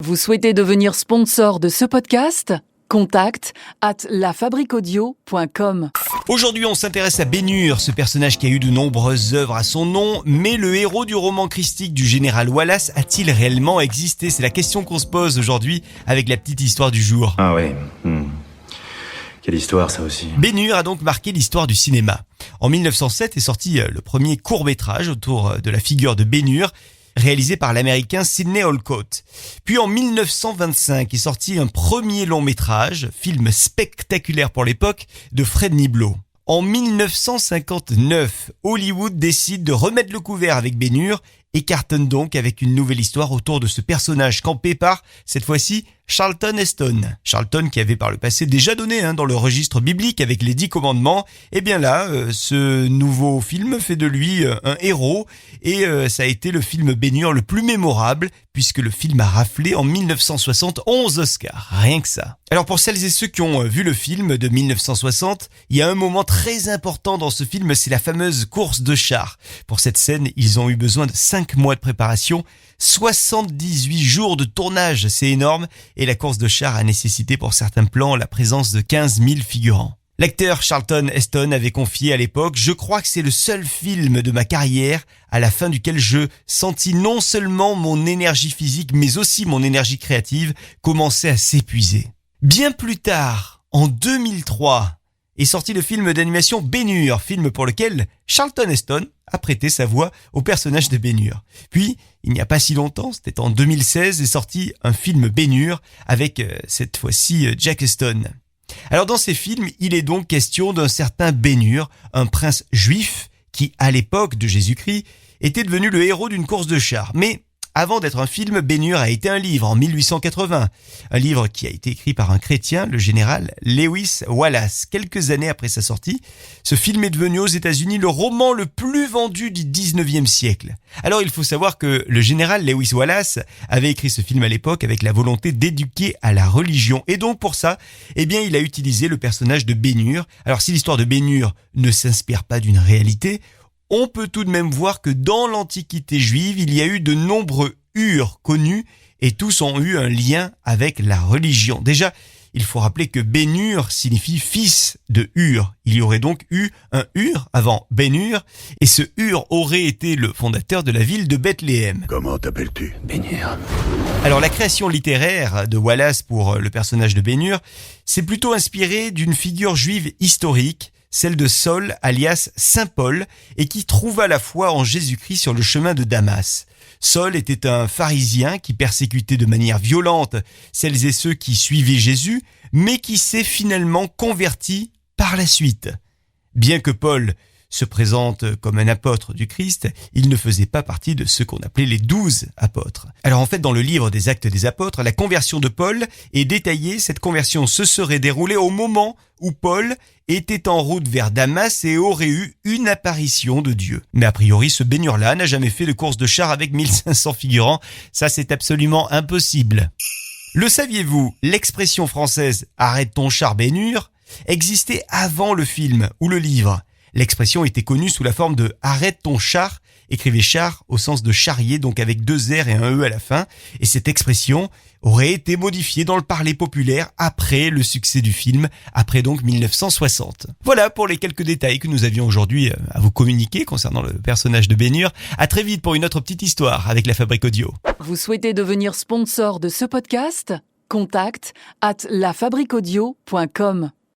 Vous souhaitez devenir sponsor de ce podcast ? Contact @lafabriquaudio.com. Aujourd'hui, on s'intéresse à Bénur, ce personnage qui a eu de nombreuses œuvres à son nom, mais le héros du roman christique du général Wallace a-t-il réellement existé ? C'est la question qu'on se pose aujourd'hui avec la petite histoire du jour. Ah oui. Quelle histoire, ça aussi. Bénur a donc marqué l'histoire du cinéma. En 1907 est sorti le premier court-métrage autour de la figure de Bénur, réalisé par l'américain Sidney Olcott. Puis en 1925 est sorti un premier long-métrage, film spectaculaire pour l'époque, de Fred Niblo. En 1959, Hollywood décide de remettre le couvert avec Bénur et cartonne donc avec une nouvelle histoire autour de ce personnage campé par, cette fois-ci, Charlton Heston. Charlton qui avait par le passé déjà donné dans le registre biblique avec les 10 commandements. Et bien là, ce nouveau film fait de lui un héros et ça a été le film Bénur le plus mémorable puisque le film a raflé en 1960 11 Oscars, rien que ça. Alors pour celles et ceux qui ont vu le film de 1960, il y a un moment très important dans ce film, c'est la fameuse course de chars. Pour cette scène, ils ont eu besoin de 5 mois de préparation, 78 jours de tournage, c'est énorme, et la course de chars a nécessité pour certains plans la présence de 15 000 figurants. L'acteur Charlton Heston avait confié à l'époque « Je crois que c'est le seul film de ma carrière à la fin duquel je sentis non seulement mon énergie physique mais aussi mon énergie créative commencer à s'épuiser. » Bien plus tard, en 2003, est sorti le film d'animation Bénur, film pour lequel Charlton Heston a prêté sa voix au personnage de Bénur. Puis, il n'y a pas si longtemps, c'était en 2016, est sorti un film Bénur avec cette fois-ci Jack Heston. Alors dans ces films, il est donc question d'un certain Bénur, un prince juif qui, à l'époque de Jésus-Christ, était devenu le héros d'une course de chars. Mais avant d'être un film, Bénur a été un livre en 1880. Un livre qui a été écrit par un chrétien, le général Lewis Wallace. Quelques années après sa sortie, ce film est devenu aux États-Unis le roman le plus vendu du 19e siècle. Alors il faut savoir que le général Lewis Wallace avait écrit ce film à l'époque avec la volonté d'éduquer à la religion. Et donc pour ça, il a utilisé le personnage de Bénur. Alors si l'histoire de Bénur ne s'inspire pas d'une réalité, on peut tout de même voir que dans l'Antiquité juive, il y a eu de nombreux Hurs connus et tous ont eu un lien avec la religion. Déjà, il faut rappeler que Bénur signifie fils de Hur. Il y aurait donc eu un Hur avant Bénur et ce Hur aurait été le fondateur de la ville de Bethléem. Comment t'appelles-tu ? Bénur. Alors la création littéraire de Wallace pour le personnage de Bénur, c'est plutôt inspiré d'une figure juive historique, celle de Saul, alias Saint Paul, et qui trouva la foi en Jésus-Christ sur le chemin de Damas. Saul était un pharisien qui persécutait de manière violente celles et ceux qui suivaient Jésus, mais qui s'est finalement converti par la suite. Bien que Paul se présente comme un apôtre du Christ, il ne faisait pas partie de ceux qu'on appelait les 12 apôtres. Alors en fait, dans le livre des Actes des Apôtres, la conversion de Paul est détaillée. Cette conversion se serait déroulée au moment où Paul était en route vers Damas et aurait eu une apparition de Dieu. Mais a priori, ce Bénur-là n'a jamais fait de course de chars avec 1500 figurants. Ça, c'est absolument impossible. Le saviez-vous, l'expression française « arrête ton char Bénur » existait avant le film ou le livre. L'expression était connue sous la forme de « arrête ton char », écrivez char au sens de charrier, donc avec 2 R et un E à la fin. Et cette expression aurait été modifiée dans le parler populaire après le succès du film, après donc 1960. Voilà pour les quelques détails que nous avions aujourd'hui à vous communiquer concernant le personnage de Bénur. À très vite pour une autre petite histoire avec la Fabrique Audio. Vous souhaitez devenir sponsor de ce podcast ? Contact @lafabriquaudio.com.